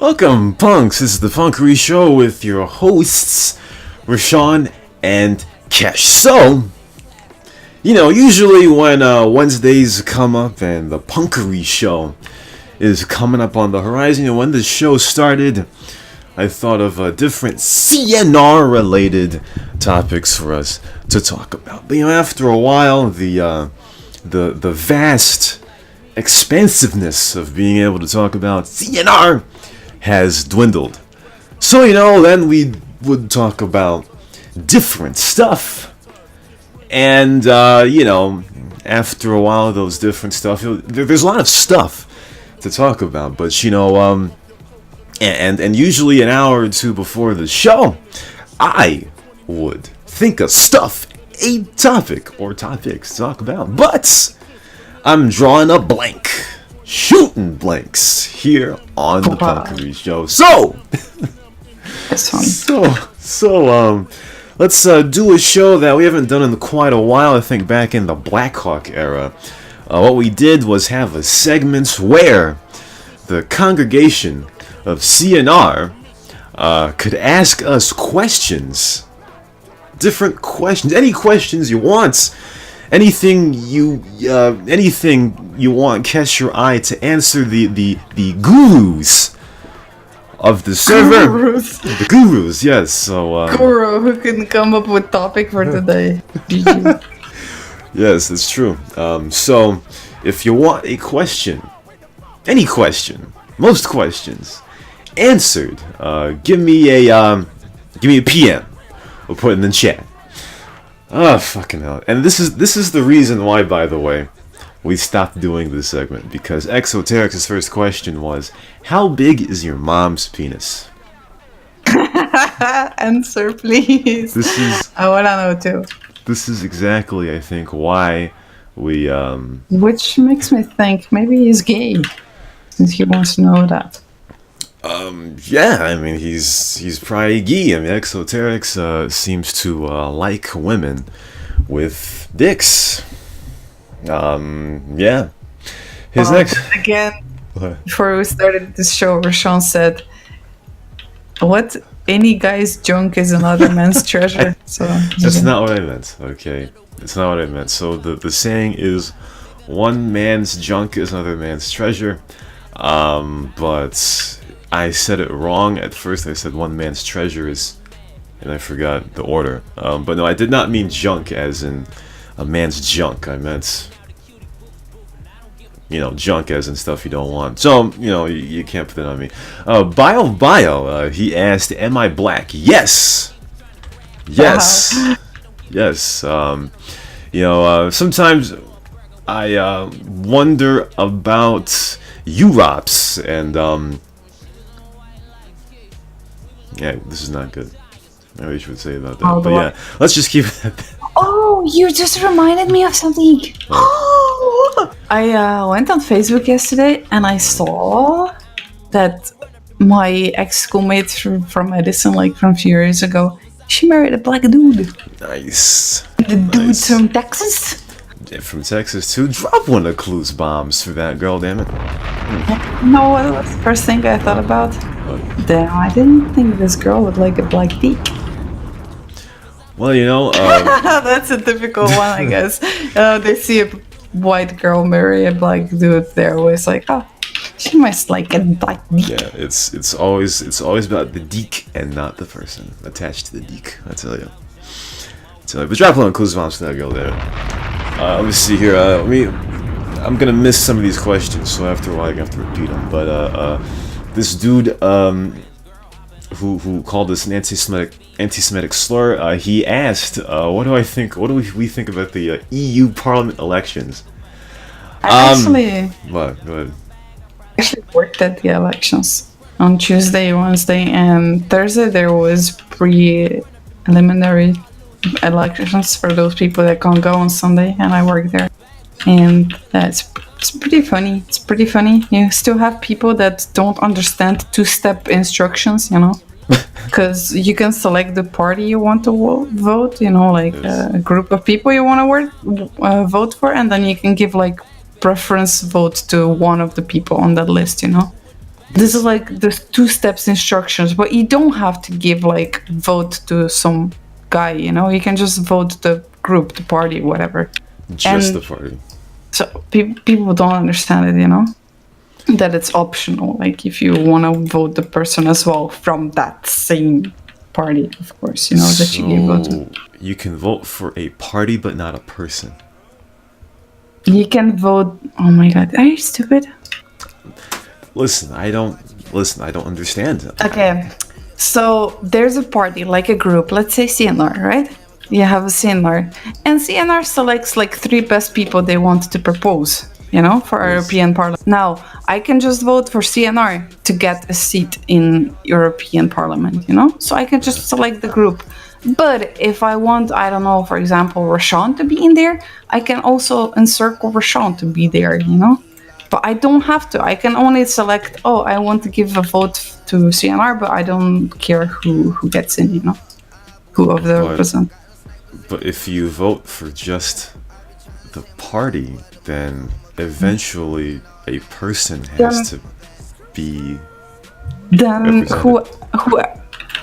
Welcome, punks. This is the Punkery Show with your hosts, Rashawn and Kesh. So, usually when Wednesdays come up and the Punkery Show is coming up on the horizon, and when the show started, I thought of different CNR-related topics for us to talk about. But after a while, the vast expansiveness of being able to talk about CNR has dwindled. So, then we would talk about different stuff. And, after a while, those different stuff, there's a lot of stuff to talk about. But, and usually an hour or two before the show, I would think of stuff, a topic or topics to talk about. But I'm drawing a blank, shooting blanks here on the Punkery Show. So, let's do a show that we haven't done in quite a while. I think back in the Blackhawk era, what we did was have a segment where the congregation of CNR could ask us questions, different questions, any questions you want. Anything you want, catch your eye to answer the gurus of the server. Gurus. The gurus, yes. So Guru who can come up with topic for today. Yes, that's true. So if you want a question, any question, most questions answered, give me a PM. We'll put it in the chat. Oh, fucking hell. And this is the reason why, by the way, we stopped doing this segment. Because Exoteric's first question was, how big is your mom's penis? Answer, please. I want to know, too. This is exactly, I think, why we... Which makes me think maybe he's gay, since he wants to know that. Yeah, I mean, he's probably gay. I mean, Exoterics seems to like women with dicks. Yeah. His next... Again, before we started this show, Rashawn said, what? Any guy's junk is another man's treasure. So that's not what I meant, okay? That's not what I meant. So the saying is, one man's junk is another man's treasure. But... I said it wrong at first. I said one man's treasure is, and I forgot the order. But no, I did not mean junk as in a man's junk. I meant, junk as in stuff you don't want. So, you can't put that on me. Bio, he asked, am I black? Yes. Yes. Wow. Yes. Sometimes I wonder about Europs and, yeah, this is not good. Maybe we should say about that. Oh, but yeah, let's just keep it at that. Oh, you just reminded me of something. Oh. I went on Facebook yesterday and I saw that my ex-schoolmate from Edison, like from a few years ago, she married a black dude. Nice. The dude from Texas. Yeah, from Texas too. Drop one of Clues bombs for that girl, damn it. No, what was the first thing I thought about? Damn, I didn't think this girl would like a black dick. Well, that's a typical one, I guess. They see a white girl marry a black dude, they're always like, oh, she must like a black dick. Yeah, it's always about the dick and not the person attached to the dick. I tell you. But drop one of Clues bombs for that girl there. Let me see here. I'm gonna miss some of these questions, so after a while I have to repeat them. But this dude who called this an anti-Semitic slur, he asked, what do we think about the EU Parliament elections? What? Go ahead. I actually worked at the elections on Tuesday, Wednesday, and Thursday. There was preliminary elections for those people that can't go on Sunday, and I work there. And it's pretty funny. It's pretty funny. You still have people that don't understand two-step instructions, because you can select the party you want to vote, a group of people you want to vote for, and then you can give like preference vote to one of the people on that list, This is like the two steps instructions, but you don't have to give like vote to some guy, you know? You can just vote the group, the party, whatever. Just And the party. so people don't understand it, you know? That it's optional. Like if you want to vote the person as well from that same party, of course, you know, that you gave vote to. You can vote for a party, but not a person. You can vote. Oh my god, are you stupid? Listen, I don't understand. Okay, so there's a party, like a group, let's say CNR, right? You have a CNR, and CNR selects like 3 best people they want to propose, you know, for our European Parliament. Now, I can just vote for CNR to get a seat in European Parliament, you know? So I can just select the group. But if I want, I don't know, for example, Rashawn to be in there, I can also encircle Rashawn to be there, you know? But I don't have to. I can only select, oh, I want to give a vote to CNR, but I don't care who gets in, you know? Who of the represent. But if you vote for just the party, then eventually a person has to be then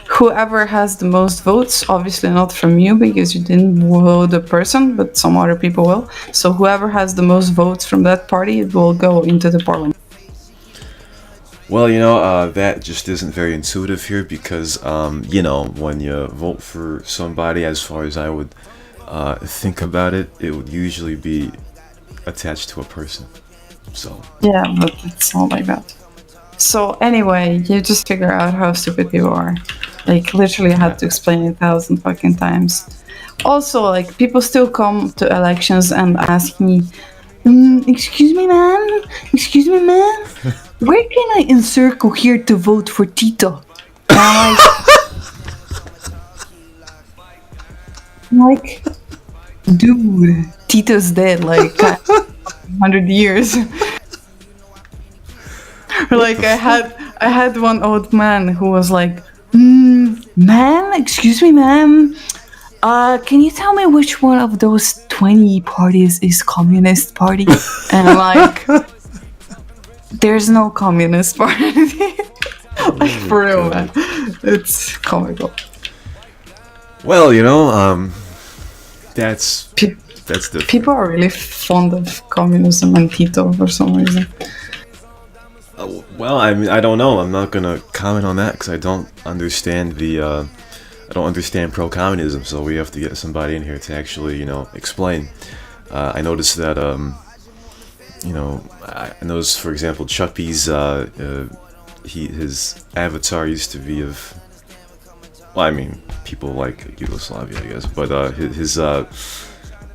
whoever has the most votes, obviously not from you because you didn't vote the person, but some other people will. So whoever has the most votes from that party, it will go into the parliament. Well, you know, that just isn't very intuitive here because, you know, when you vote for somebody, as far as I would think about it, it would usually be attached to a person. So yeah, but it's not like that. So anyway, you just figure out how stupid people are. Like literally, I had to explain it 1,000 fucking times. Also, like people still come to elections and ask me, excuse me, man, where can I encircle here to vote for Tito? And I'm like, dude, Tito's dead, like 100 years. Like I had one old man who was like, man, excuse me, ma'am. Can you tell me which one of those 20 parties is Communist Party? And I'm like, there's no Communist Party. Like for real, man. It's comical. Well, you know, that's the people are really fond of communism and Tito for some reason. Well, I mean, I don't know. I'm not gonna comment on that because I don't understand I don't understand pro-communism. So we have to get somebody in here to actually, you know, explain. I noticed that, you know, I noticed, for example, Chuppy's his avatar used to be of, well, I mean, people like Yugoslavia, I guess, but his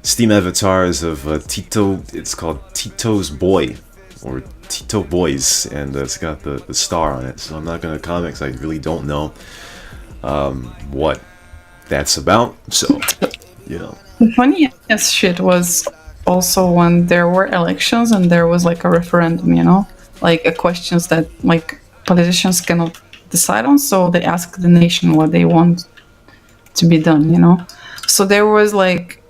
Steam avatar is of Tito. It's called Tito's Boy, or Tito Boys, and it's got the star on it. So I'm not gonna comment because I really don't know what that's about. So, you know. The funniest shit was also when there were elections and there was like a referendum, you know, like a questions that like politicians cannot decide on, so they ask the nation what they want to be done, you know. So there was like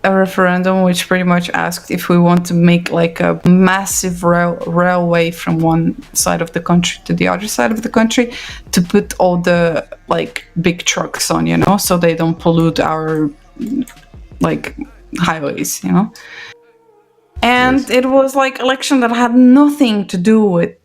a referendum which pretty much asked if we want to make like a massive railway from one side of the country to the other side of the country to put all the like big trucks on, you know, so they don't pollute our like highways, you know. And it was like election that had nothing to do with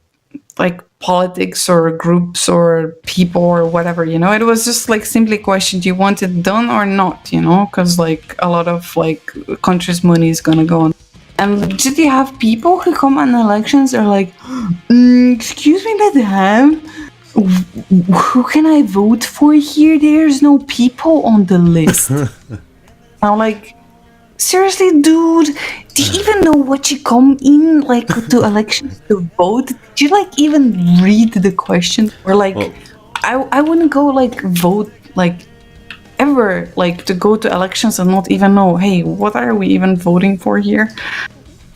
like politics or groups or people or whatever, you know. It was just like simply question, do you want it done or not, you know, because like a lot of like country's money is gonna go on. And did you have people who come on elections are like, excuse me, madam, who can I vote for here? There's no people on the list. I'm like, seriously, dude, do you even know what you come in like to elections to vote? Did you like even read the question? Or like, well, I wouldn't go like vote like ever, like to go to elections and not even know, hey, what are we even voting for here?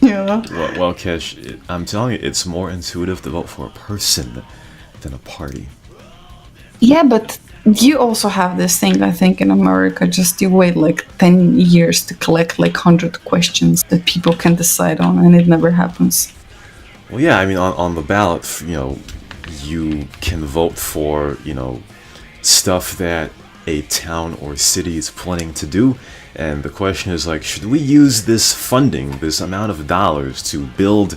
Yeah. Well, Kesh, I'm telling you, it's more intuitive to vote for a person than a party. Yeah, but you also have this thing, I think, in America, just you wait like 10 years to collect like 100 questions that people can decide on, and it never happens. Well, yeah, I mean, on the ballot, you know, you can vote for, stuff that a town or city is planning to do. And the question is like, should we use this funding, this amount of dollars to build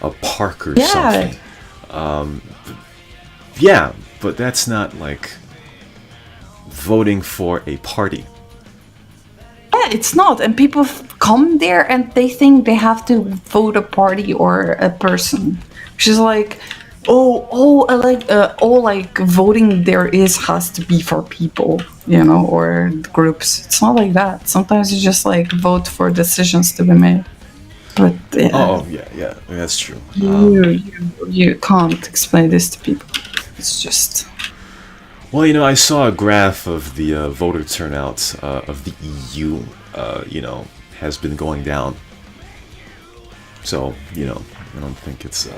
a park or something? Yeah, but that's not like voting for a party. Yeah, it's not. And people come there and they think they have to vote a party or a person. Which is like, all voting there has to be for people, or groups. It's not like that. Sometimes you just like vote for decisions to be made. But yeah, that's true. You can't explain this to people. It's just. Well, I saw a graph of the voter turnout of the EU. Has been going down. So, I don't think it's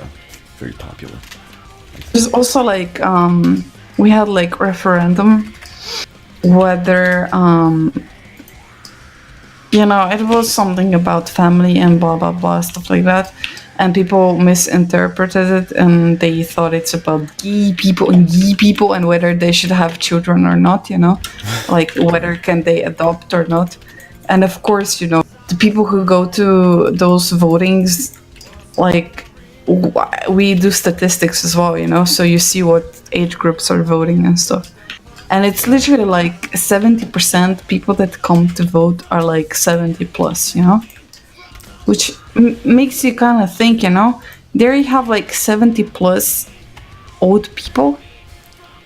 very popular. There's also like we had like referendum whether it was something about family and blah blah blah stuff like that, and people misinterpreted it and they thought it's about gay people and whether they should have children or not, like whether can they adopt or not. And of course, the people who go to those votings, like we do statistics as well, so you see what age groups are voting and stuff. And it's literally like 70% people that come to vote are like 70 plus, which makes you kind of think, there you have like 70 plus old people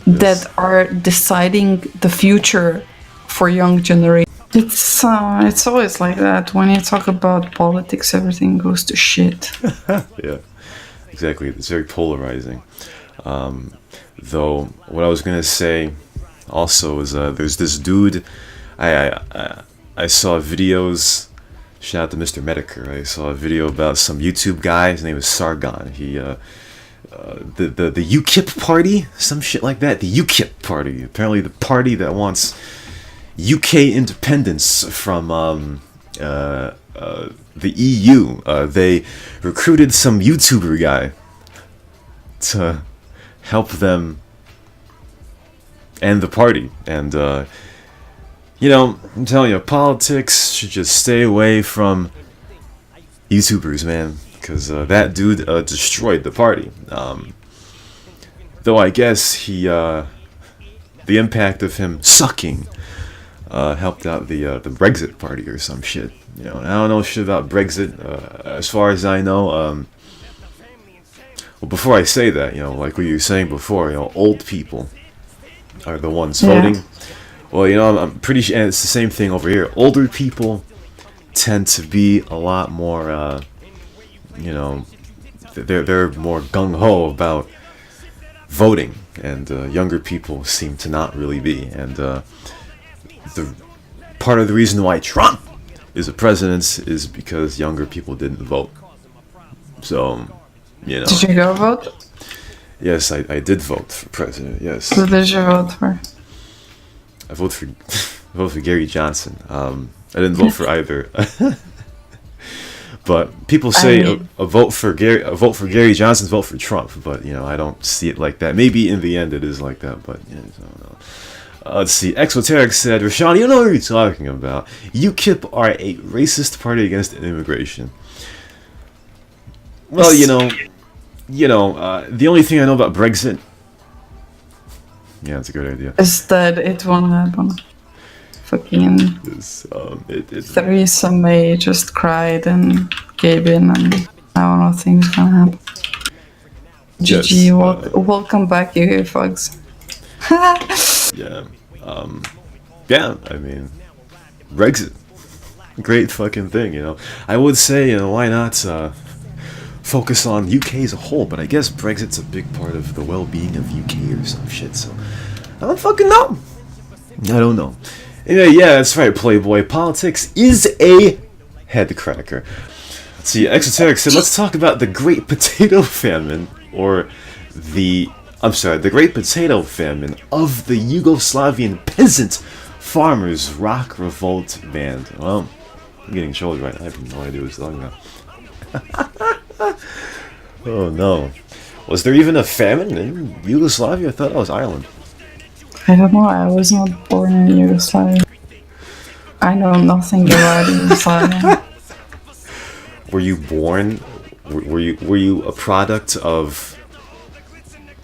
that are deciding the future for young generation. It's always like that. When you talk about politics, everything goes to shit. Yeah, exactly. It's very polarizing. Though, what I was gonna say also is there's this dude. I saw videos. Shout out to Mr. Medicare. I saw a video about some YouTube guy. His name is Sargon. He the UKIP party, some shit like that. The UKIP party. Apparently, the party that wants UK independence from the EU. They recruited some YouTuber guy to help them end the party. And, I'm telling you, politics should just stay away from YouTubers, man. Because that dude destroyed the party. Though I guess the impact of him sucking helped out the Brexit party or some shit. I don't know shit about Brexit. As far as I know, well, before I say that, like what you were saying before, old people are the ones voting. Well, I'm pretty sure, and it's the same thing over here. Older people tend to be a lot more, they're more gung-ho about voting, and younger people seem to not really be. And the part of the reason why Trump is a president is because younger people didn't vote. So, Did you go vote? Yes, I did vote for president. Yes. Who did you vote for? I voted for Gary Johnson. I didn't vote for either. But people say a vote for Gary Johnson, vote for Trump. But I don't see it like that. Maybe in the end it is like that. But I don't know. Let's see. Exoteric said, Rashawn, you know what you're talking about. UKIP are a racist party against immigration. Well, the only thing I know about Brexit. Yeah, it's a good idea. Is that it won't happen? Fucking Theresa May just cried and gave in, and I don't know things gonna happen. Yes, GG, welcome back, you fucks. Yeah, I mean, Brexit, great fucking thing, I would say, why not focus on UK as a whole, but I guess Brexit's a big part of the well-being of UK or some shit, so I don't fucking know. I don't know. Anyway, yeah, that's right, Playboy. Politics is a head cracker. Let's see, Exoteric said, let's talk about the Great Potato Famine, or the Great Potato Famine of the Yugoslavian peasant farmers rock revolt band. Well, I'm getting trolled right now. I have no idea what he's talking about. Oh no. Was there even a famine in Yugoslavia? I thought that was Ireland. I don't know. I was not born in Yugoslavia. I know nothing about Yugoslavia. Were you born? Were you a product of?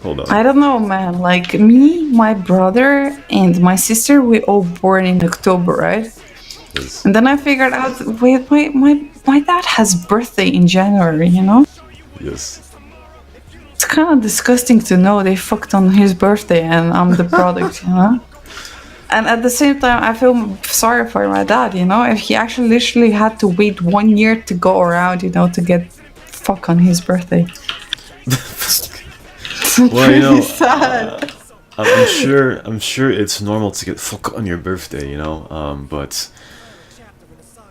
Hold on. I don't know, man. Like me, my brother, and my sister, we all born in October, right? Yes. And then I figured out, wait, my dad has birthday in January, you know? Yes. It's kind of disgusting to know they fucked on his birthday and I'm the product, you know? And at the same time, I feel sorry for my dad, you know? If he actually literally had to wait 1 year to go around, you know, to get fuck on his birthday. Well, you know, sad. I'm sure it's normal to get fuck on your birthday, you know, but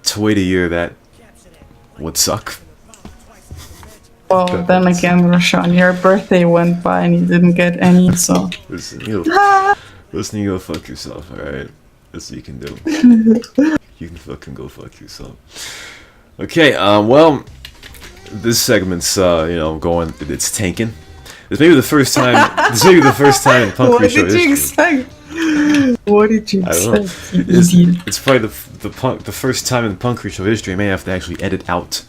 to wait a year, that would suck. Well, then again, Roshan, your birthday went by and you didn't get any, so... Listen, you go fuck yourself, alright? That's what you can do. You can fucking go fuck yourself. Okay, well, this segment's, you know, it's tanking. This may be the first time in Punkery show history. What did you expect? It's probably the first time in Punkery show history I may have to actually edit out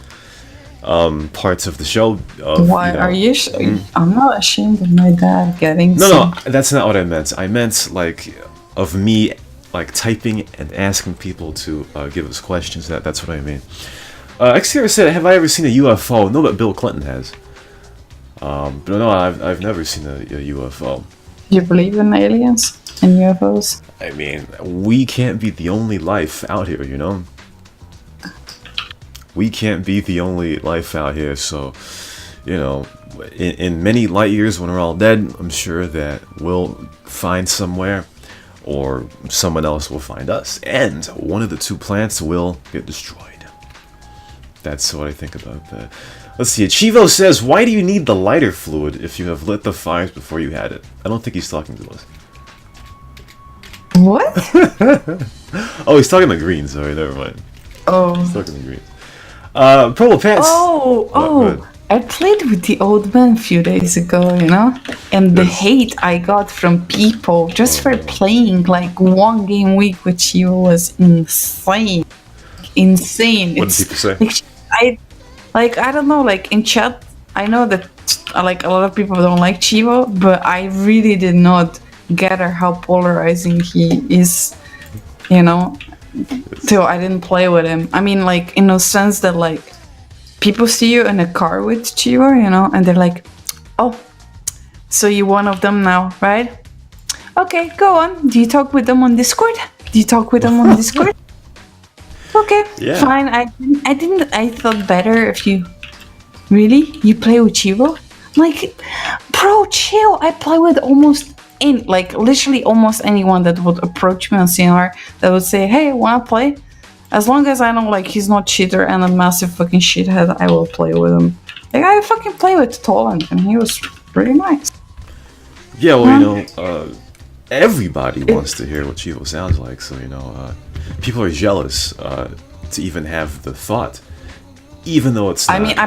parts of the show. Why you know, are you? I'm not ashamed of my dad getting. No, that's not what I meant. I meant like of me like typing and asking people to give us questions. That's what I mean. Xterra said, "Have I ever seen a UFO?" No, but Bill Clinton has. But no, I've never seen a UFO. You believe in aliens and UFOs? I mean, we can't be the only life out here, you know? We can't be the only life out here, so, you know, in many light years when we're all dead, I'm sure that we'll find somewhere, or someone else will find us, and one of the two planets will get destroyed. That's what I think about that. Let's see, Chivo says, why do you need the lighter fluid if you have lit the fires before you had it? I don't think he's talking to us. What? Oh, he's talking to green, sorry, never mind. Oh. He's talking to green. Purple Pants. Oh. I played with the old man a few days ago, you know? And the hate I got from people just for playing like one game week with you was insane. Insane. What did people say? I don't know, like in chat, I know that like a lot of people don't like Chivo, but I really did not gather how polarizing he is, you know, till I didn't play with him. I mean, like, in a sense that, like, people see you in a car with Chivo, you know, and they're like, oh, so you're one of them now, right? Okay, go on. Do you talk with them on Discord? Okay, yeah. Fine. I thought better if you... Really? You play with Chivo? Like, bro, chill. I play with literally almost anyone that would approach me on CNR that would say, hey, wanna play? As long as I know, like, he's not cheater and a massive fucking shithead, I will play with him. Like, I fucking play with Toland and he was pretty nice. Yeah, well, you know, everybody wants to hear what Chivo sounds like, so, you know, people are jealous to even have the thought, even though it's not. I mean,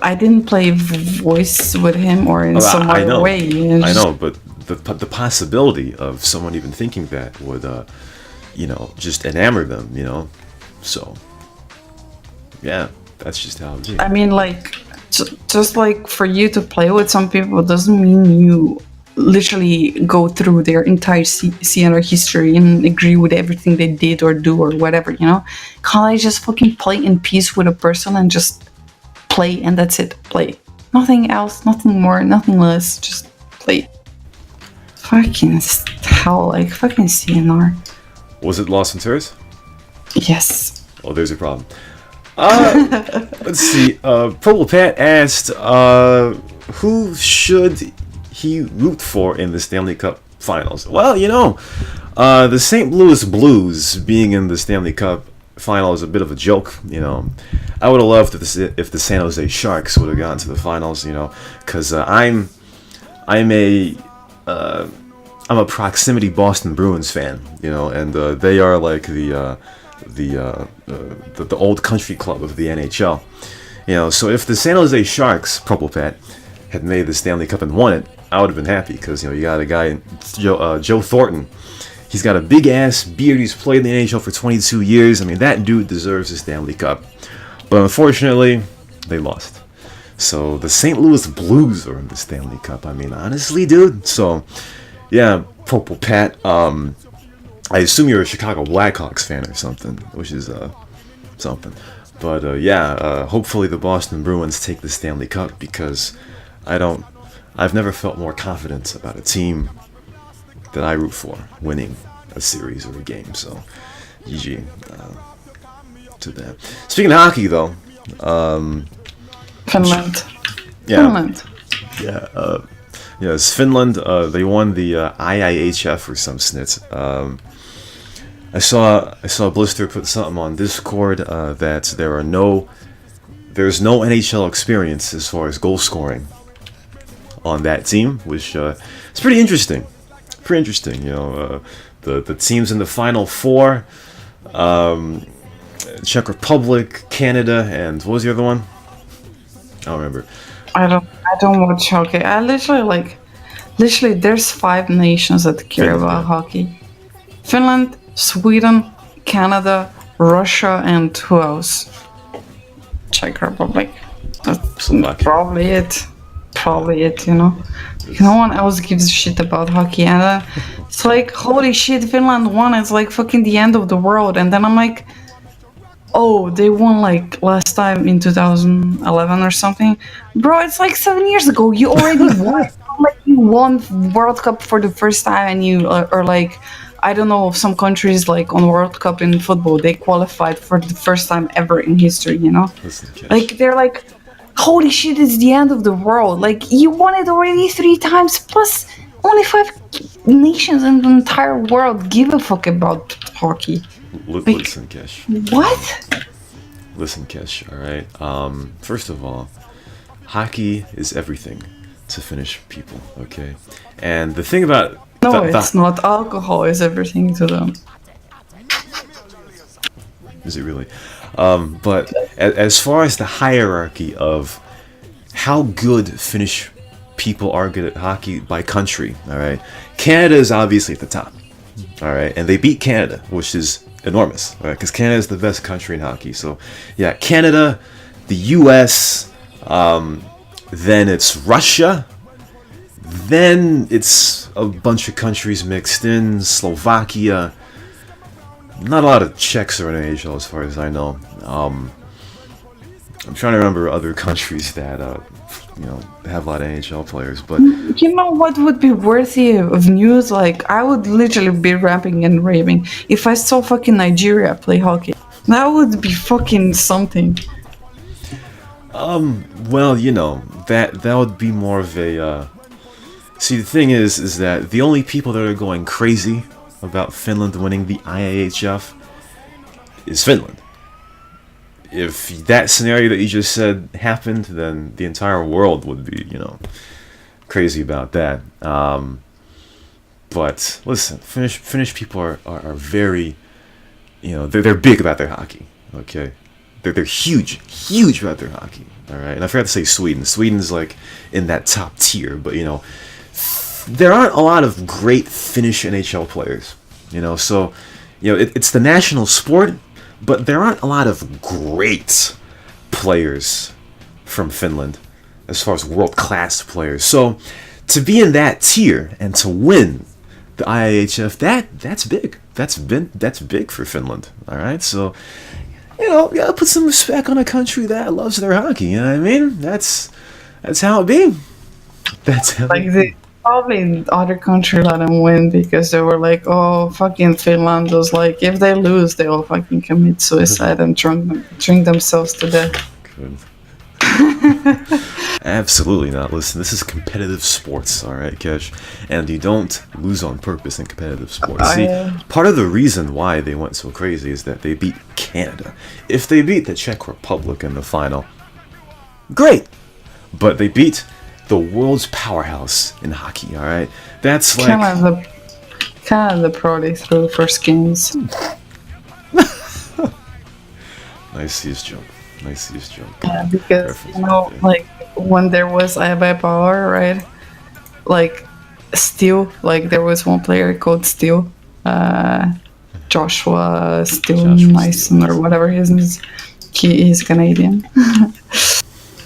I didn't play voice with him or in some other way. I know, but the possibility of someone even thinking that would, you know, just enamor them, you know, so, yeah, that's just how it is. I mean, like, just like for you to play with some people doesn't mean you literally go through their entire CNR history and agree with everything they did or do or whatever, you know? Can't I just fucking play in peace with a person and just play and that's it, play. Nothing else, nothing more, nothing less, just play. Fucking hell, like fucking CNR. Was it Lost in Terrace? Yes. Oh, there's a problem. Let's see, Purple Pat asked, who should he root for in the Stanley Cup Finals? Well, you know, the St. Louis Blues being in the Stanley Cup Final is a bit of a joke, you know. I would have loved if the San Jose Sharks would have gone to the finals, you know, because I'm a proximity Boston Bruins fan, you know, and they are like the old country club of the NHL, you know. So if the San Jose Sharks, Purple Pat, had made the Stanley Cup and won it, I would have been happy because you got a guy, Joe Thornton. He's got a big ass beard. He's played in the NHL for 22 years. I mean, that dude deserves a Stanley Cup. But unfortunately, they lost. So the St. Louis Blues are in the Stanley Cup. I mean, honestly, dude. So yeah, Purple Pat. I assume you're a Chicago Blackhawks fan or something, which is something. But hopefully the Boston Bruins take the Stanley Cup because I've never felt more confident about a team that I root for winning a series or a game. So, GG to that. Speaking of hockey, though, Finland. Yeah, Finland. Yeah, it's Finland. They won the IIHF or some snits. I saw Blister put something on Discord that there's no NHL experience as far as goal scoring on that team, which it's pretty interesting. Pretty interesting, the teams in the Final Four, Czech Republic, Canada, and what was the other one? I don't remember. I don't watch hockey. I literally there's 5 nations that care Finland, about yeah. hockey. Finland, Sweden, Canada, Russia, and who else? Czech Republic. That's Slovakia. probably it. No one else gives a shit about hockey, and it's like, holy shit, Finland won. It's like fucking the end of the world. And then I'm like, oh, they won like last time in 2011 or something. Bro, it's like 7 years ago. You already won. Like you won World Cup for the first time, and you are like, I don't know, some countries like on World Cup in football, they qualified for the first time ever in history, Like they're like, holy shit, it's the end of the world. Like you won it already 3 times, plus only 5 nations in the entire world give a fuck about hockey. Listen, Kesh. What? Listen, Kesh. All right. First of all, hockey is everything to Finnish people. Okay, and the thing about No, it's not. Alcohol is everything to them. Is it really? But as far as the hierarchy of how good Finnish people are good at hockey by country, all right, Canada is obviously at the top, all right, and they beat Canada, which is enormous, right? Because Canada is the best country in hockey. So, yeah, Canada, the U.S., then it's Russia, then it's a bunch of countries mixed in, Slovakia. Not a lot of Czechs are in NHL as far as I know. I'm trying to remember other countries that have a lot of NHL players, but You know what would be worthy of news? Like, I would literally be rapping and raving if I saw fucking Nigeria play hockey. That would be fucking something. well, that would be more of a see, the thing is that the only people that are going crazy about Finland winning the IIHF is Finland. If that scenario that you just said happened, then the entire world would be, crazy about that. But listen, Finnish people are very, they're big about their hockey. Okay, they're huge about their hockey. All right, and I forgot to say Sweden. Sweden's like in that top tier, but there aren't a lot of great Finnish NHL players, so, it's the national sport, but there aren't a lot of great players from Finland as far as world-class players. So to be in that tier and to win the IIHF, that's big. That's big for Finland, all right? So, you gotta put some respect on a country that loves their hockey, you know what I mean? That's how it be. That's how Like, it they be. probably other country let them win because they were like, oh, fucking Finland was like, if they lose, they'll fucking commit suicide and drink themselves to death. Good. Absolutely not. Listen, this is competitive sports, all right, Kesh? And you don't lose on purpose in competitive sports. See, part of the reason why they went so crazy is that they beat Canada. If they beat the Czech Republic in the final, great. But they beat the world's powerhouse in hockey, all right? That's like... Canada probably through first games. Nice joke. Yeah, because, Reference right there. like, when there was I by Power, right? Like, Steel, like there was one player called Steel, Joshua Steel Joshua Nyson Steele. or whatever his name is. He is Canadian.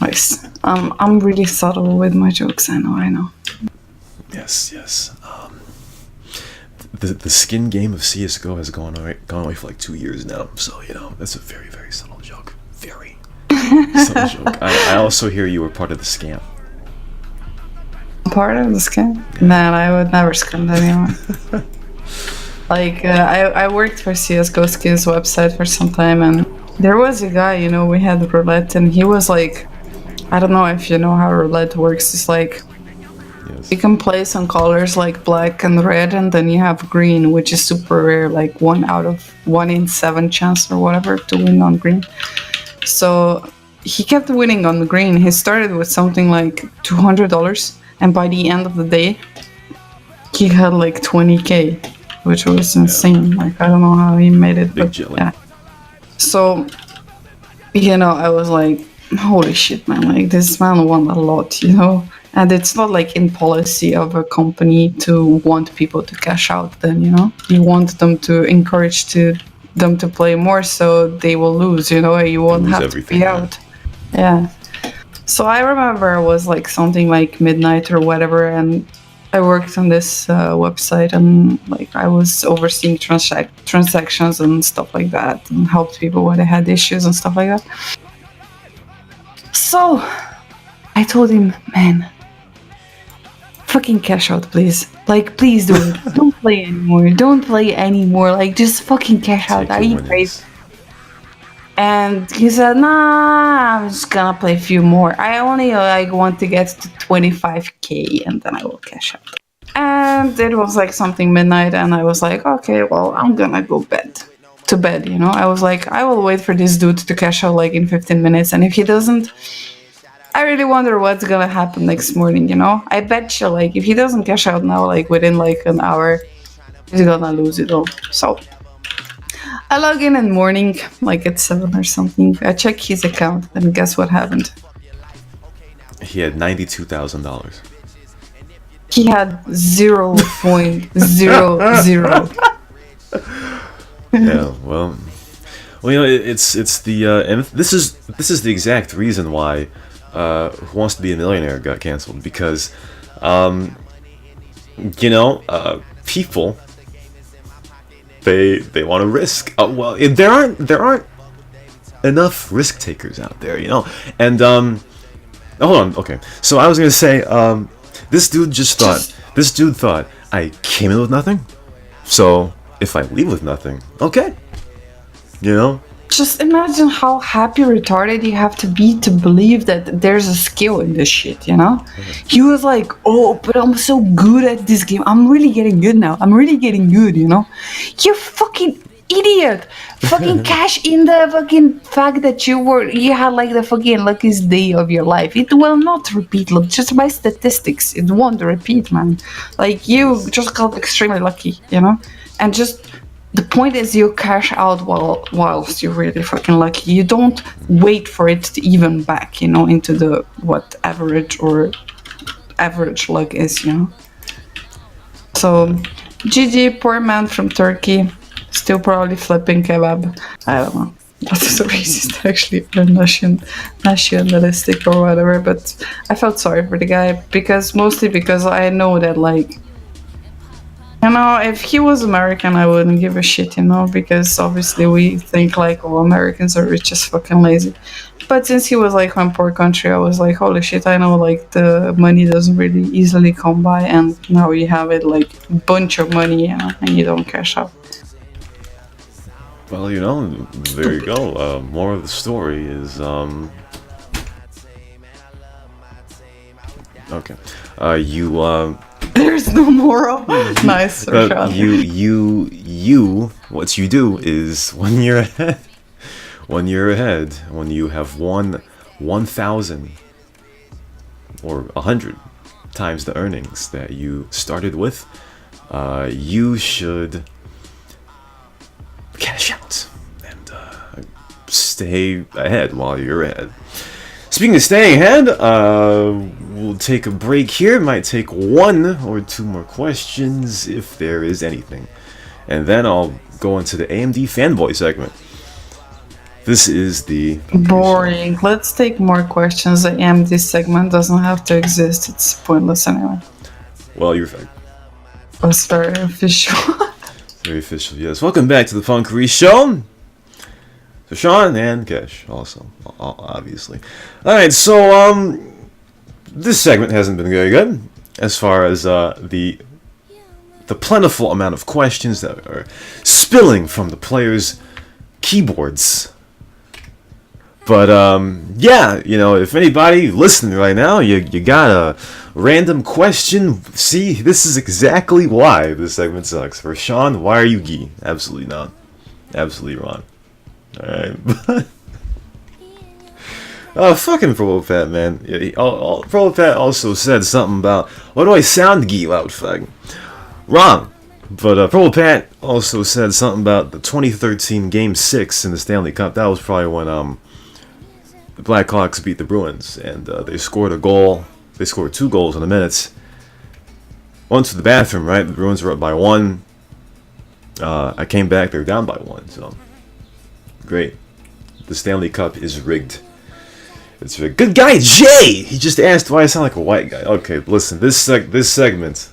Nice. I'm really subtle with my jokes. I know. Yes, yes. The skin game of CS:GO has gone away for like 2 years now. So that's a very very subtle joke. Very subtle joke. I also hear you were part of the scam. Part of the scam? Man, I would never scam anyone. Like, I worked for CSGO Skins website for some time, and there was a guy, we had roulette, and he was like, I don't know if you know how roulette works. It's like, Yes. you can play some colors like black and red, and then you have green, which is super rare, like 1 in 7 chance or whatever to win on green. So he kept winning on the green. He started with something like $200, and by the end of the day, he had like 20K, which was insane. Like, I don't know how he made it, Big but jelly. yeah. So, I was like, holy shit, man! Like, this man won a lot, And it's not like in policy of a company to want people to cash out. Then you want them to encourage them to play more, so they will lose. You won't lose have everything, to pay yeah. out. Yeah. So I remember it was like something like midnight or whatever, and I worked on this website, and like I was overseeing transactions and stuff like that, and helped people when they had issues and stuff like that. So I told him, man, fucking cash out, please. Like, please do it. Don't play anymore. Don't play anymore. Like, just fucking cash out. Take Are your you winnings. crazy? And he said, nah, I'm just gonna play a few more. I only like want to get to 25K and then I will cash out. And it was like something midnight, and I was like, okay, well, I'm gonna go to bed. I was like, I will wait for this dude to cash out like in 15 minutes, and if he doesn't, I really wonder what's gonna happen next morning. I bet you, like, if he doesn't cash out now, like within like an hour, he's gonna lose it all. So I log in morning, like at 7 or something. I check his account, and guess what happened? He had $92,000. He had 0.00. Yeah, well, it's the and this is the exact reason why Who Wants to Be a Millionaire got canceled, because people, they want to risk. Well, there aren't enough risk takers out there, and hold on, okay. So I was gonna say, this dude thought I came in with nothing, so if I leave with nothing, okay, Just imagine how happy retarded you have to be to believe that there's a skill in this shit, He was like, oh, but I'm so good at this game. I'm really getting good now. I'm really getting good, You fucking idiot. Fucking cash in the fucking fact that you had like the fucking luckiest day of your life. It will not repeat. Look, just by statistics, it won't repeat, man. Like, you just got extremely lucky, And just... the point is, you cash out whilst you're really fucking lucky. You don't wait for it to even back, into the what average luck is, So, GG, poor man from Turkey, still probably flipping kebab. I don't know. That's racist, actually, or nationalistic or whatever. But I felt sorry for the guy mostly because I know that, like, if he was American, I wouldn't give a shit, because obviously we think like, oh, Americans are just fucking lazy. But since he was like from poor country, I was like, holy shit, I know like the money doesn't really easily come by, and now you have it like bunch of money, and you don't cash out. Well, there you go. More of the story is okay. There's no moral. Nice. What you do is 1 year ahead. 1 year ahead, when you have won 1,000 or 100 times the earnings that you started with, you should cash out and stay ahead while you're ahead. Speaking of staying ahead, we'll take a break here. Might take 1 or 2 more questions if there is anything. And then I'll go into the AMD fanboy segment. This is the... Boring. Let's take more questions. The AMD segment doesn't have to exist. It's pointless anyway. Well, you're right. That's very official. Very official, yes. Welcome back to the Punkery Show. So Sean and Kesh, also, obviously. Alright, so, this segment hasn't been very good as far as the plentiful amount of questions that are spilling from the players' keyboards. But, yeah, you know, if anybody listening right now, you got a random question, see, this is exactly why this segment sucks. For Sean, why are you gay? Absolutely not. Absolutely wrong. Alright, fucking Prolopat, man. Prolopat also said something about, why do I sound gay loud, fuck? Wrong. But Prolopat also said something about the 2013 Game 6 in the Stanley Cup. That was probably when the Blackhawks beat the Bruins, and they scored a goal. They scored 2 goals in a minute. One to the bathroom, right? The Bruins were up by 1. I came back, they were down by 1, so... Great. The Stanley Cup is rigged. It's rigged. Good guy, Jay! He just asked why I sound like a white guy. Okay, listen, this segment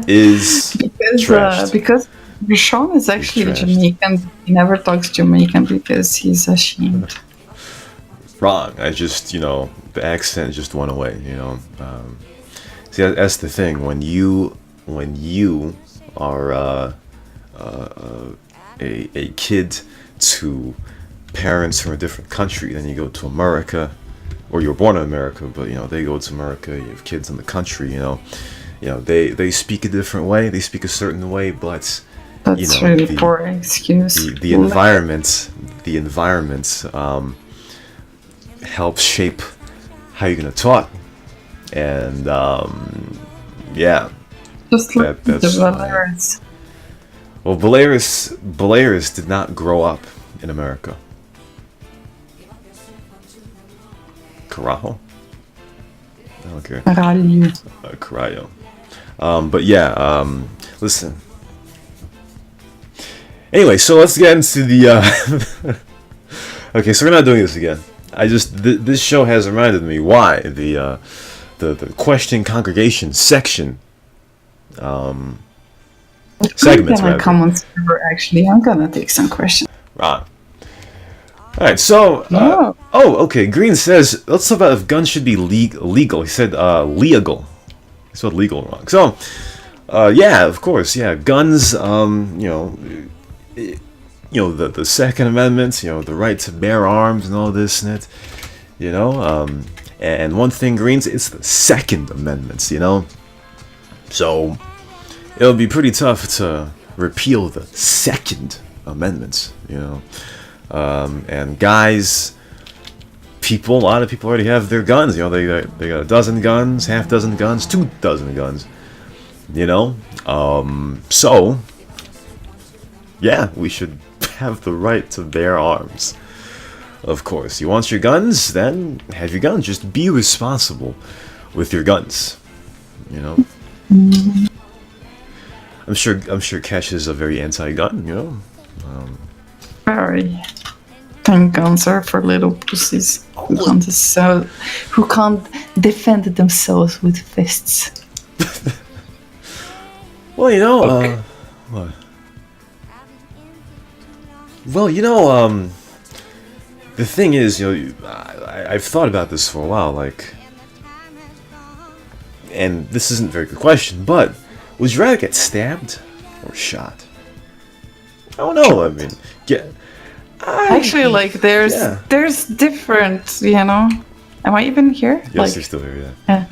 is trashed. Because Sean is actually Jamaican. He never talks Jamaican because he's ashamed. Wrong. I just, you know, the accent just went away, you know. See, that's the thing. When you are a kid to parents from a different country, then you go to America, or you're born in America, but you know they go to America. You have kids in the country, you know, they speak a different way. They speak a certain way, but that's, you know, really poor excuse. The environment helps shape how you're gonna talk, and yeah, just like the Belarus. Well, Belarus did not grow up in America. Carajo? I don't care. Carajo. But yeah, listen. Anyway, so let's get into the... Okay, so we're not doing this again. This show has reminded me why the question congregation section segments, rather. Come on server, actually. I'm gonna take some questions. Right. Alright, so... okay, Green says, let's talk about if guns should be legal. He said legal. He spelled legal wrong. So, yeah, of course, yeah. Guns, the Second Amendment, you know, the right to bear arms and all this and it, you know. And one thing, Greens, it's the Second Amendment, you know. So... it'll be pretty tough to repeal the Second Amendment, you know. And guys, a lot of people already have their guns, you know. They got a dozen guns, half dozen guns, 2 dozen guns, you know. So, yeah, we should have the right to bear arms. Of course, you want your guns, then have your guns. Just be responsible with your guns, you know. I'm sure Cash is a very anti-gun, you know. Very. Think guns are for little pussies who can't defend themselves with fists. Well, you know, okay. What? Well, you know, the thing is, you know, I've thought about this for a while, like, and this isn't a very good question, but would you rather get stabbed or shot? I don't know. I mean, actually, like, there's different, you know. Am I even here? Yes, like, you're still here. Yeah.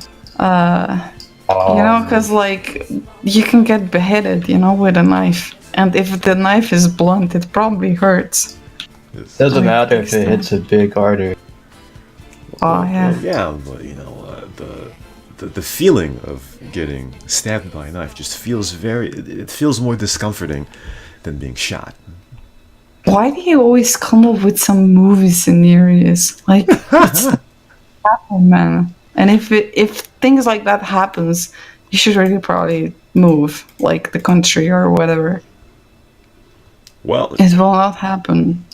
You know, because like you can get beheaded, you know, with a knife, and if the knife is blunt, it probably hurts. Yes. Doesn't matter if it hits a big artery. Oh yeah. Well, yeah, but you know, the feeling of getting stabbed by a knife just feels it feels more discomforting than being shot. Why do you always come up with some movie scenarios? Like, what's happening, man? And if things like that happens, you should really probably move, like the country or whatever. Well, It will not happen.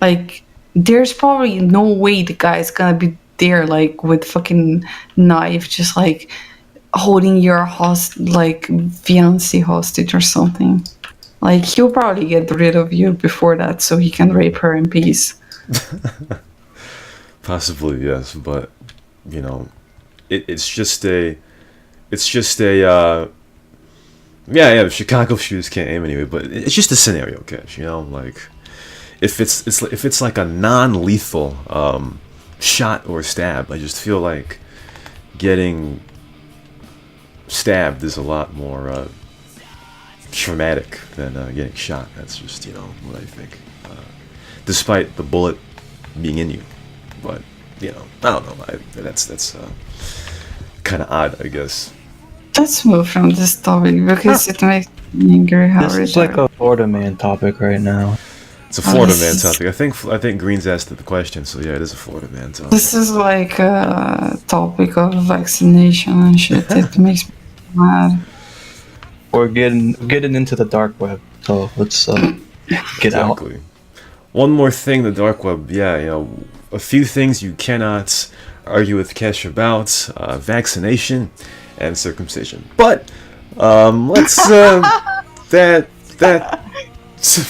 Like, there's probably no way the guy's gonna be there, like with fucking knife, just like holding your fiancé hostage or something. Like, he'll probably get rid of you before that, so he can rape her in peace. possibly yes, but you know, it's just a yeah. Chicago shooters can't aim anyway, but it's just a scenario, Cash. You know, like if it's like a non-lethal shot or stab, I just feel like getting stabbed is a lot more traumatic than getting shot. That's just what I think. Despite the bullet being in you, but I don't know. That's kind of odd, I guess. Let's move from this topic because it makes me angry how This is like a Florida man topic right now. It's a Florida man topic. I think Green's asked the question, so yeah, it is a Florida man topic. This is like a topic of vaccination and shit. It makes me mad. We're getting into the dark web, so let's get out. Exactly. One more thing, the dark web. Yeah, a few things you cannot argue with Kesh about: vaccination and circumcision. But let's that's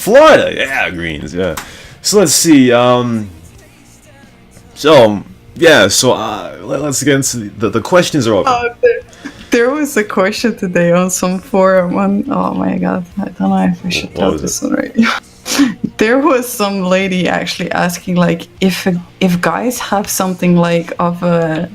Florida. Yeah, Greens. Yeah. So let's see. Let's get into the questions are open. There was a question today on some forum. Oh my god, I don't know if I should tell this on radio. There was some lady actually asking, like, if guys have something like of a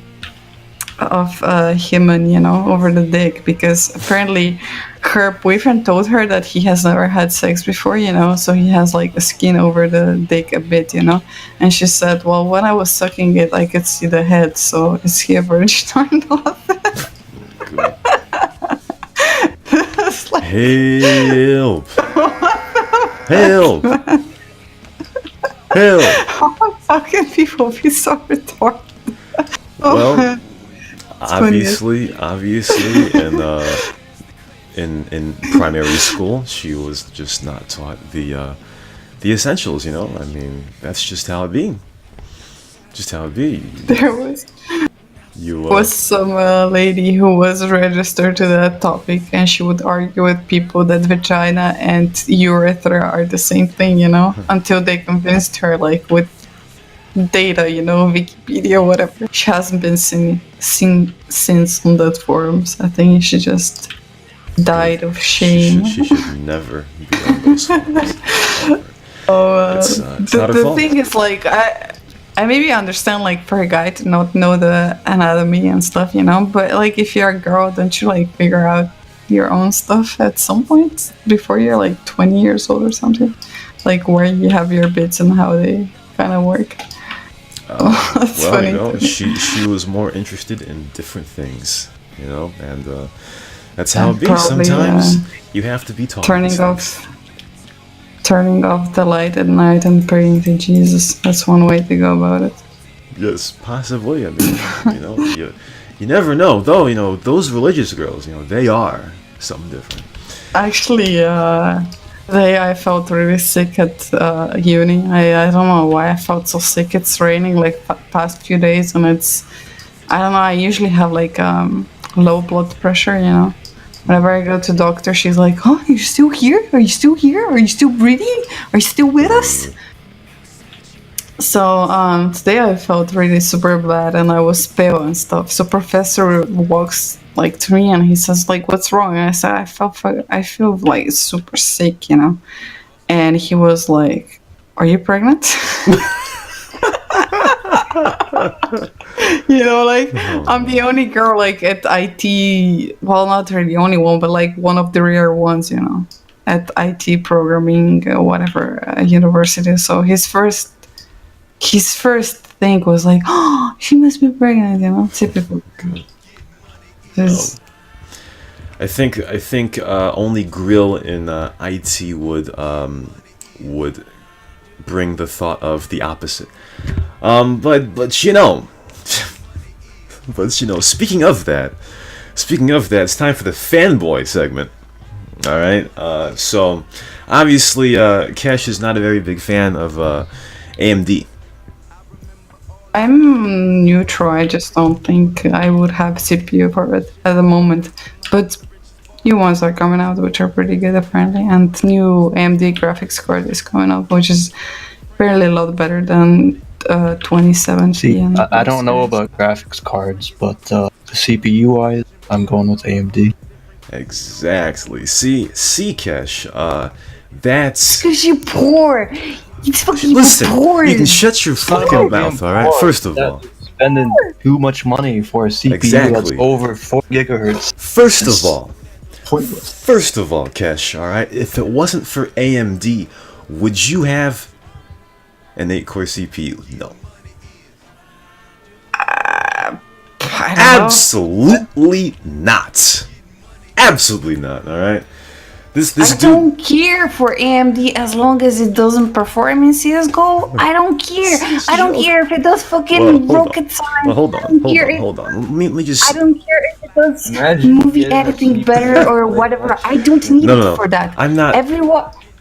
hymen, over the dick, because apparently her boyfriend told her that he has never had sex before, so he has like a skin over the dick a bit, and she said, well, when I was sucking it, I could see the head, so is he a virgin or not? Like, help! Help! Help! How can people be so retarded? Well, obviously, in primary school, she was just not taught the essentials. I mean, that's just how it be. Just how it be. There was some lady who was registered to that topic, and she would argue with people that vagina and urethra are the same thing, until they convinced her, like, with data, Wikipedia, whatever. She hasn't been seen since on that forums. I think she just died of shame. She should never be on those forums. The thing is, like, I maybe understand, like, for a guy to not know the anatomy and stuff, but, like, if you're a girl, don't you, like, figure out your own stuff at some point before you're, like, 20 years old or something? Like, where you have your bits and how they kind of work. That's funny. She was more interested in different things, and that's how it be. Sometimes you have to be taught. Turning off the light at night and praying to Jesus. That's one way to go about it. Yes, possibly. I mean, you never know. Though, those religious girls, they are something different. Actually, today I felt really sick at uni. I don't know why I felt so sick. It's raining like past few days, and I don't know, I usually have like low blood pressure, Whenever I go to doctor, she's like, oh, you're still here? Are you still here? Are you still breathing? Are you still with us? So today I felt really super bad, and I was pale and stuff. So professor walks like to me and he says, like, what's wrong? And I said, I feel like super sick, And he was like, are you pregnant? I'm the only girl like at IT, well, not really the only one, but like one of the rare ones, at IT programming, whatever university. So his first thing was like, oh, she must be pregnant, typical. I think only Grill in IT would would bring the thought of the opposite. But you know, speaking of that, it's time for the fanboy segment. All right. So obviously, Cash is not a very big fan of AMD. I'm neutral. I just don't think I would have CPU for it at the moment. But new ones are coming out, which are pretty good apparently, and new AMD graphics card is coming up, which is fairly a lot better than 2070. See, I don't know about graphics cards, but the CPU wise, I'm going with AMD. Exactly. See, Cash. That's because you're poor. It's fucking listen. poor. You can shut your fucking mouth. All right. First of all, spending too much money for a CPU that's over 4 gigahertz. First of all, Pointless. Cash. All right. If it wasn't for AMD, would you have an 8-core CPU? No. Absolutely not. Absolutely not. All right. This I don't care for AMD as long as it doesn't perform in CS:GO. I don't care. I don't care if it does fucking rocket science. Well, hold on. Let me just. I don't care if it does movie editing better or whatever. I don't need it for that. I'm not.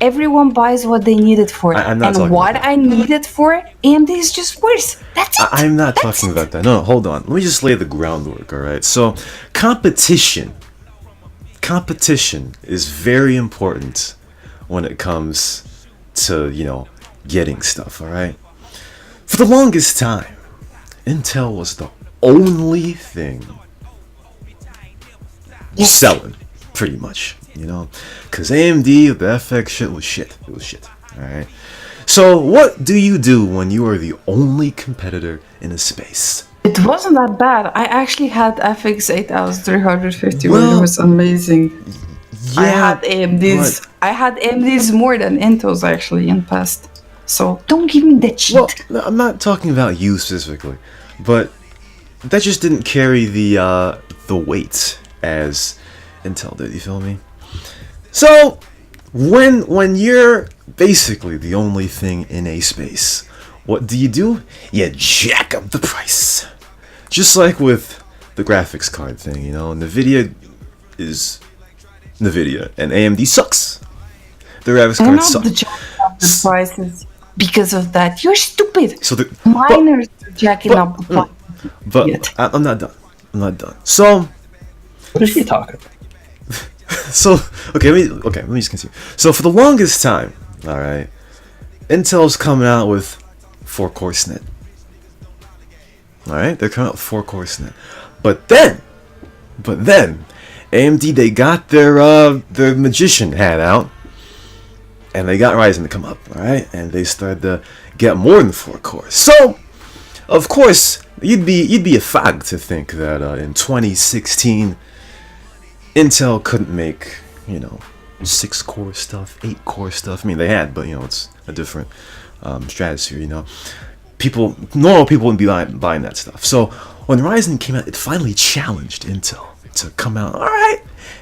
Everyone buys what they need it for. I'm not and what I need it for, AMD is just worse. That's it. I'm not talking about that. No, hold on. Let me just lay the groundwork, all right? So, competition is very important when it comes to, getting stuff, all right? For the longest time, Intel was the only thing selling, pretty much, because AMD, the FX shit was shit. It was shit, all right? So what do you do when you are the only competitor in a space? It wasn't that bad. I actually had FX 8350, which was amazing. Yeah, I had AMDs more than Intel's actually in past. So don't give me that shit. Well, no, I'm not talking about you specifically, but that just didn't carry the weight as Intel did. You feel me? So when you're basically the only thing in a space, what do? You jack up the price. Just like with the graphics card thing, NVIDIA is NVIDIA, and AMD sucks. The graphics card sucks. The jack up the prices because of that. You're stupid. So miners are jacking up the price. But I'm not done. So what is she talking about? Let me just continue. So for the longest time, all right, Intel's coming out with 4-core SNIT. All right, they're coming out with 4-core SNIT. But then, AMD, they got their magician hat out, and they got Ryzen to come up. All right, and they started to get more than 4 cores. So, of course, you'd be a fag to think that in 2016, Intel couldn't make 6-core stuff, 8-core stuff. I mean, they had, but it's a different stratosphere. Normal people wouldn't be buying that stuff. So when Ryzen came out, it finally challenged Intel to come out. All right,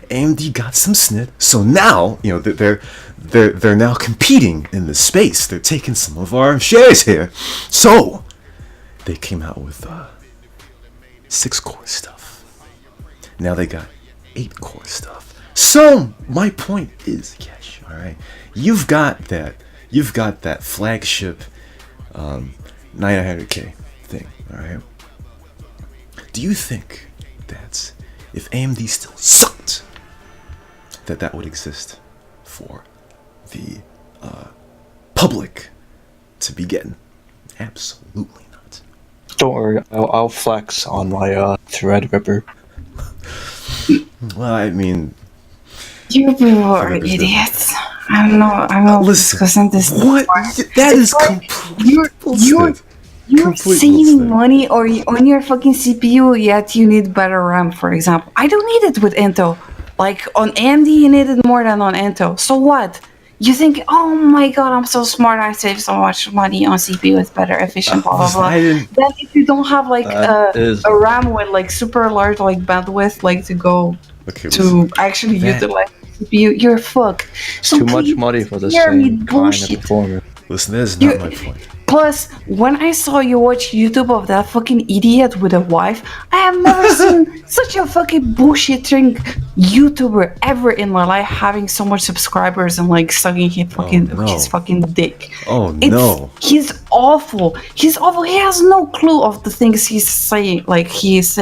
AMD got some SNIT, so now they're now competing in the space. They're taking some of our shares here. So they came out with 6-core stuff. Now they got 8-core stuff. So my point is, Cash, all right, you've got that flagship 900K thing, all right. Do you think that if AMD still sucked, that would exist for the public to be getting? Absolutely not. Don't worry, I'll flex on my Threadripper. Well, I mean, you people are idiots. I'm not discussing this. What? That is complete bullshit. You're saving money on your fucking CPU, yet you need better RAM, for example. I don't need it with Intel. Like, on AMD, you need it more than on Intel. So what? You think, oh my god, I'm so smart, I save so much money on CPU, it's better, efficient, blah, blah, blah. Then if you don't have, like, a RAM with, like, super large, like, bandwidth, like, to go actually utilize CPU. You're fuck. It's too much money for the same kind of performance. Listen, that is not my point. Plus, when I saw you watch YouTube of that fucking idiot with a wife, I have never seen such a fucking bullshitting YouTuber ever in my life having so much subscribers and like sucking his fucking dick. Oh no. He's awful. He's awful. He has no clue of the things he's saying. He's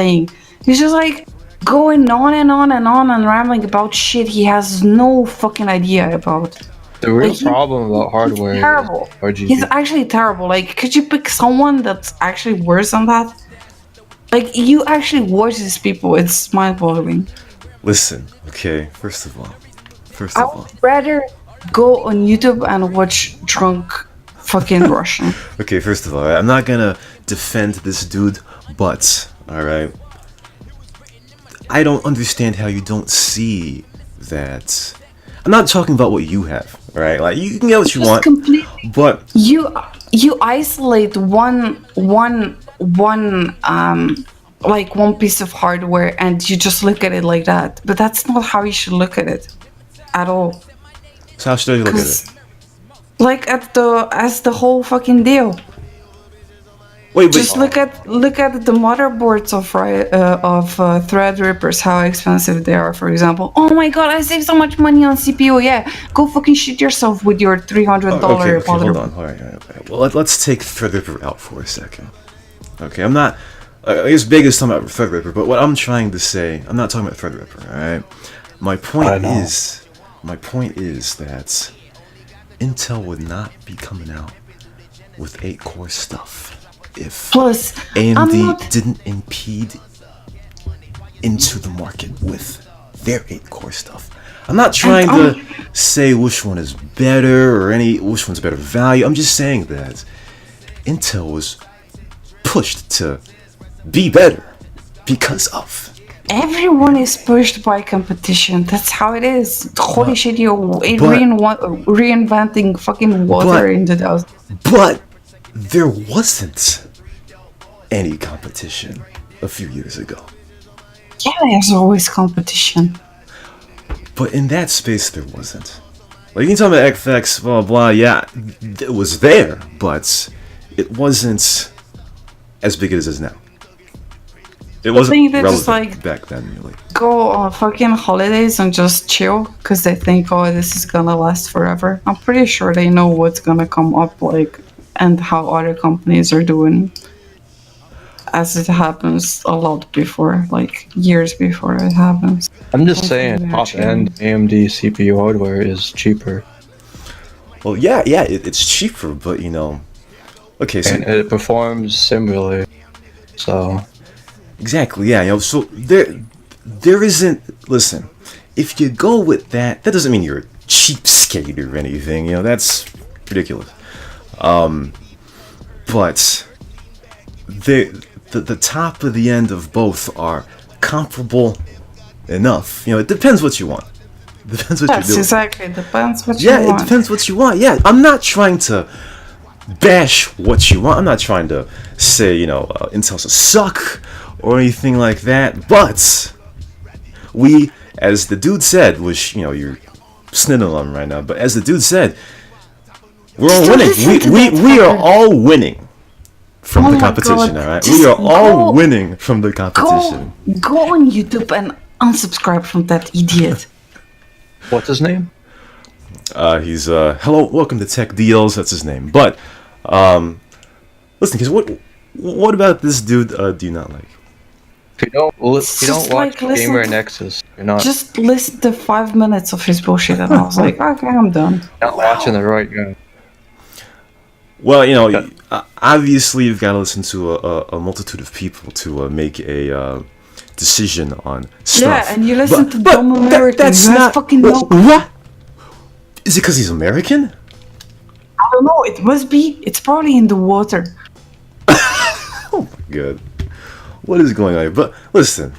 just like going on and on and on and rambling about shit he has no fucking idea about. The real problem about hardware is terrible. RGB. He's actually terrible. Like, could you pick someone that's actually worse than that? Like, you actually watch these people. It's mind-boggling. Listen, okay. First of all, I would rather go on YouTube and watch drunk fucking Russian. Okay, first of all, I'm not gonna defend this dude, but all right, I don't understand how you don't see that. I'm not talking about what you have, all right? Like you can get what you want, but you isolate one piece of hardware and you just look at it like that. But that's not how you should look at it at all. So how should I look at it? Like as the whole fucking deal. Wait, just look at the motherboards of Threadrippers, how expensive they are. For example, oh my god, I saved so much money on CPU. Yeah, go fucking shit yourself with your $300 okay, motherboard. Hold on. All right. Well, let's take Threadripper out for a second. Okay, I'm not. I guess Big is talking about Threadripper, but what I'm trying to say, I'm not talking about Threadripper. All right. My point is that Intel would not be coming out with 8-core stuff if AMD didn't impede into the market with their 8-core stuff. I'm not trying to say which one is better or which one's better value. I'm just saying that Intel was pushed to be better because of. Everyone is pushed by competition. That's how it is. Holy shit, you're reinventing fucking water in the dust. But there wasn't any competition a few years ago. Yeah, there's always competition. But in that space, there wasn't. Like, you can tell me FX, blah, blah, yeah, it was there, but it wasn't as big as it is now. It wasn't relevant back then, really. Go on fucking holidays and just chill, because they think, oh, this is gonna last forever. I'm pretty sure they know what's gonna come up, like, and how other companies are doing, as it happens a lot before, like years before it happens. I'm just saying, top-end AMD CPU hardware is cheaper. Well, yeah, it's cheaper, but okay, so and it performs similarly, so exactly, yeah, so there isn't. Listen, if you go with that doesn't mean you're a cheapskate or anything. That's ridiculous. But the top of the end of both are comparable enough. It depends what you want. Depends what you're doing. Exactly. Depends what you want. Yeah, it depends what you want. Yeah, I'm not trying to bash what you want. I'm not trying to say Intel's a suck or anything like that. But we, as the dude said, which you're snitting on right now, but as the dude said, we're all winning. We are all winning from the competition, all right? We are all winning from the competition. Go on YouTube and unsubscribe from that idiot. What's his name? He's hello, welcome to Tech Deals. That's his name. But listen, because what about this dude? Do you not like? If you don't watch Gamer Nexus, you're not. Just listen to 5 minutes of his bullshit, and I was like, okay, I'm done. Not watching the right guy. Well, obviously you've got to listen to a multitude of people to make a decision on stuff. Yeah, and you listen to dumb Americans. That's not fucking what? Is it because he's American? I don't know. It must be. It's probably in the water. Oh my god, what is going on here? But listen,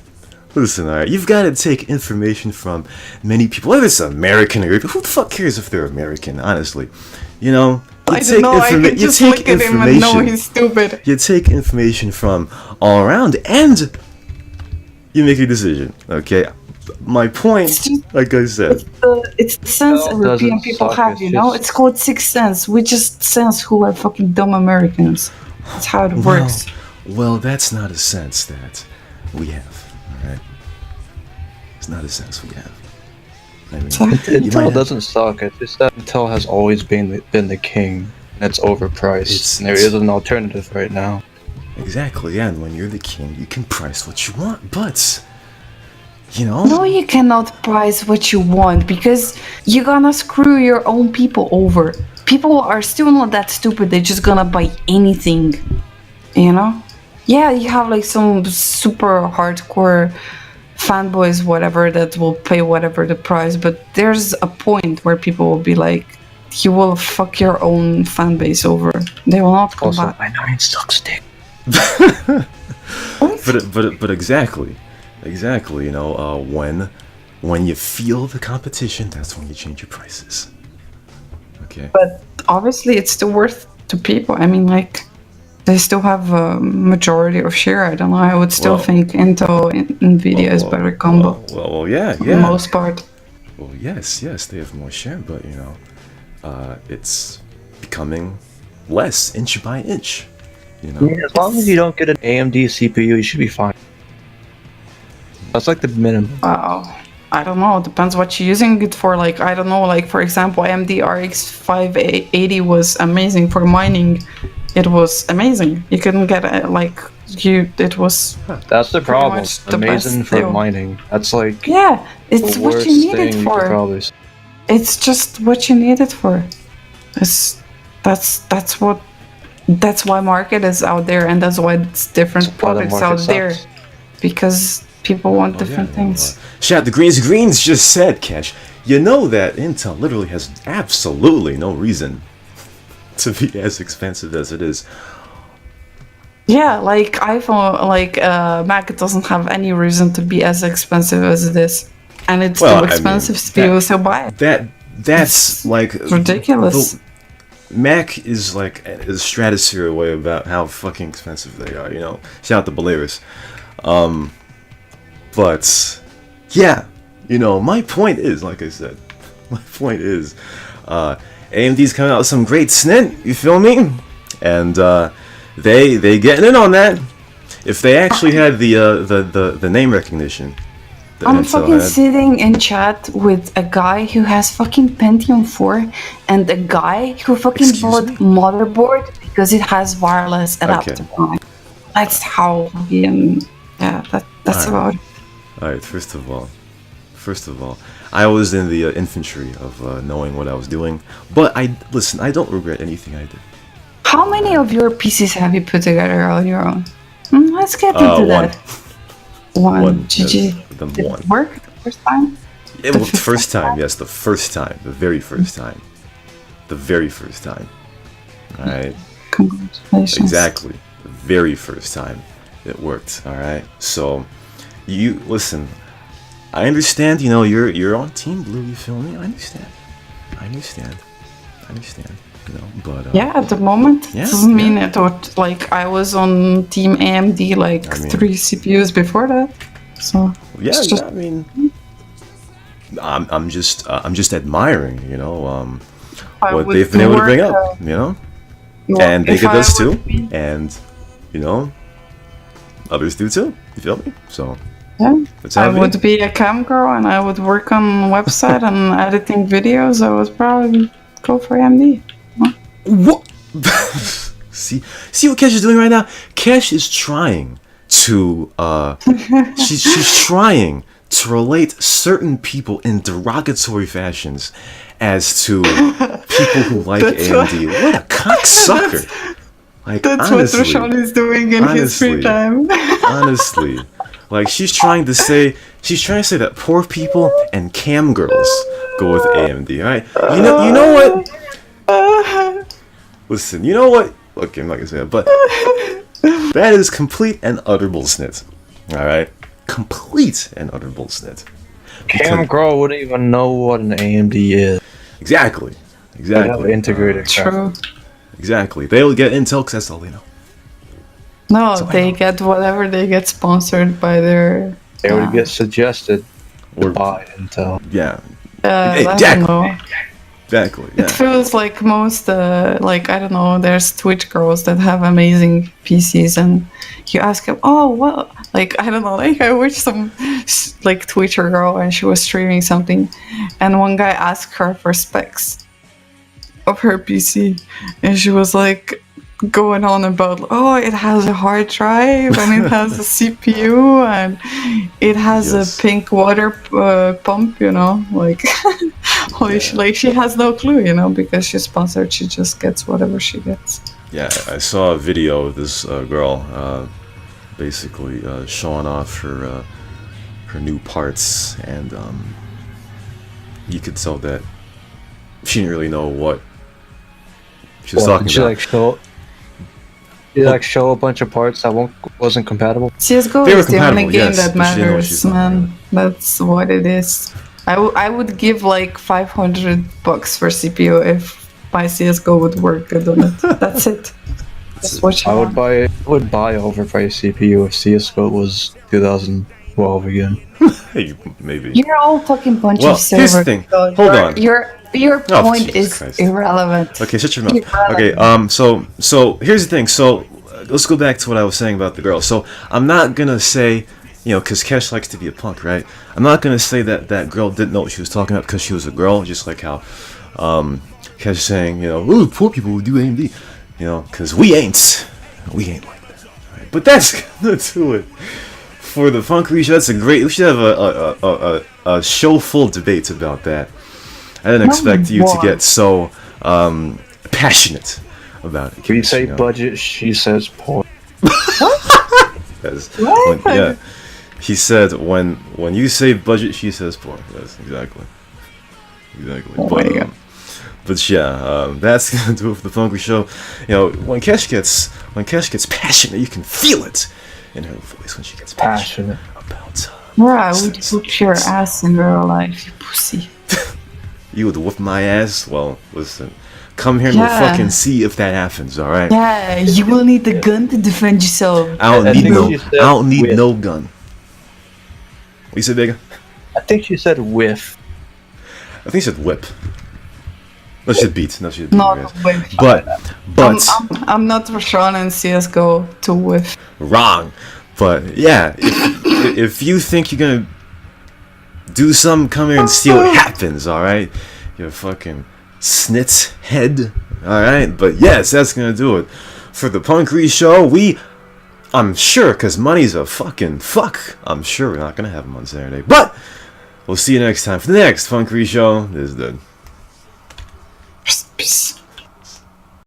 all right. You've got to take information from many people, whether it's American or who the fuck cares if they're American? Honestly, I don't know. I can just look at him and know he's stupid. You take information from all around, and you make a decision. Okay, my point, It's just like I said, it's the sense Well, European doesn't people suck, have, it's you know? just- It's called sixth sense. We just sense who are fucking dumb Americans. That's how it works. well, that's not a sense that we have. All right, it's not a sense we have. I mean, So- you Intel might have- doesn't suck. It's just that Intel has always been the king. And it's overpriced. And there is an alternative right now. exactly, and when you're the king, you can price what you want, but you know, No, you cannot price what you want because you're gonna screw your own people over. People are still not that stupid, they're just gonna buy anything. You know? Yeah, you have like some super hardcore fanboys, whatever, that will pay whatever the price, but there's a point where people will be like, you will fuck your own fan base over. They will not come Also, back. my 9 sucks dick. but exactly, you know, when you feel the competition, that's when you change your prices. Okay. But obviously, it's still worth to people. I mean, like, they still have a majority of share. I don't know. I would still Well- think Intel and Nvidia is better combo Well, yeah, for the yeah. most part. Well, yes, they have more share, but you know, it's becoming less inch by inch. You know. Yeah, as long as you don't get an AMD CPU, you should be fine. That's like the minimum. I don't know. Depends what you're using it for. Like, I don't know. Like, for example, AMD RX 580 was amazing for mining. It was amazing. You couldn't get it. Like, it was. That's the problem. much the Amazing best for deal. mining. That's like Yeah, it's the what worst you need thing it you could for. probably say. It's just what you need it for. That's why market is out there, and that's why it's different That's why the products market out there, sucks. because people want Oh, different yeah, you know, things. Shout, the Greens just said, Cash, you know that Intel literally has absolutely no reason to be as expensive as it is. Yeah, like iPhone, like Mac, it doesn't have any reason to be as expensive as it is, and it's Well, I too mean, expensive to that- people to buy it. That's like ridiculous. Mac is like a stratosphere away about how fucking expensive they are, you know. Shout out to Balearis. But yeah, you know, my point is, like I said, AMD's coming out with some great snit, you feel me? And they getting in on that. If they actually had the name recognition. that I'm Intel fucking had. sitting in chat with a guy who has fucking Pentium 4 and a guy who fucking Excuse bought me? motherboard because it has wireless adapter on it. That's how fucking, yeah, that's Alright. about it. Alright, first of all, I was in the infantry of knowing what I was doing. But I don't regret anything I did. How many of your pieces have you put together on your own? Let's get into One. that. One. GG. yes, the Did one. it work the first time? Yeah, well, the first time, yes, the first time, the very first time. Alright, Congratulations. exactly. The very first time it worked, alright? So, you, listen, I understand, you know, you're on Team Blue, you feel me? I understand, you know, but... Yeah, at the moment, Yeah, doesn't mean yeah. it would, like, I was on Team AMD like I mean- 3 CPUs before that. So, Yeah, it's just, I mean, I'm just admiring, you know, I what would they've been able to bring work, up, you know, well, and if Vega I does too, would be- and you know, others do too. You feel me? So Yeah. that's I how it be. would be a cam girl and I would work on website and editing videos. I would probably go for AMD. What? see what Kesh is doing right now? Kesh is trying to she's trying to relate certain people in derogatory fashions as to people who like That's AMD. What a cocksucker! Like That's honestly, what Roshan is doing in his free honestly. time. honestly, like she's trying to say that poor people and cam girls go with AMD. All right, you know what? Listen, you know what? Okay, I'm not gonna say that, but that is complete and utter bullshit. All right, complete and utter bullshit. Cam Girl wouldn't even know what an AMD is. Exactly. They have Exactly. integrated. True. Exactly. They'll get Intel because that's all they know. No, So I they know. get whatever they get sponsored by their. They would get suggested. Or buy intel. yeah, I don't exactly. know. Exactly. It Yeah. feels like most, like, I don't know, there's Twitch girls that have amazing PCs, and you ask them, oh, what? Like, I don't know, like, I watched some, like, Twitcher girl, and she was streaming something, and one guy asked her for specs of her PC, and she was like, going on about, oh, it has a hard drive, and it has a CPU, and it has Yes. a pink water pump, you know, like, holy shit, like, she has no clue, you know, because she's sponsored, she just gets whatever she gets. Yeah, I saw a video of this girl basically showing off her new parts, and you could tell that she didn't really know what she was talking Did she about. like show? Did you like show a bunch of parts that wasn't compatible? CSGO They were is the only compatible, game yes, that but she didn't know what she matters, was talking man. That's what it is. I would give like $500 for CPU if my CSGO would work good on it. That's it. That's what you I want. would buy overpriced CPU if CS:GO was 2012 again. Hey, maybe. You're all talking bunch Well, of server. here's the thing. code. Hold Your- on. Your Oh, point Jesus is Christ. irrelevant. Okay, shut your mouth. Irrelevant. Okay, so here's the thing. So let's go back to what I was saying about the girl. So I'm not gonna say, you know, because Kesh likes to be a punk, right? I'm not gonna say that that girl didn't know what she was talking about because she was a girl, just like how Kesh saying, you know, ooh, poor people who do AMD, you know, because we ain't like that. Right? But that's gonna do it for the Punkery show. That's a great. We should have a show full of debates about that. I didn't expect you to more. get so passionate about it. If you say know? budget, she says poor. Because What? yeah, he said when you say budget, she says poor. Yes, exactly. Oh my God. But yeah, that's gonna do it for the Punkery show. You know, when Kesh gets passionate, you can feel it in her voice when she gets passionate about. Where I would put your ass in real life, you pussy. You would whoop my ass? Well, listen. Come here and we'll Yeah. fucking see if that happens, alright? Yeah, you will need the gun to defend yourself. I don't I need think no she said I don't need with. no gun. What you said, Vega? I think she said whiff. I think she said whip. No, she said beat. No, she said beat. Not yes. whiff. But I'm not Rashawn in CSGO to whiff. wrong. But yeah, if you think you're gonna do something, come here and see what happens, alright? You're fucking snit's head, alright? But yes, that's gonna do it. For the Punkery show, I'm sure, because money's a fucking fuck, I'm sure we're not gonna have them on Saturday. But we'll see you next time for the next Punkery show. This is the Peace.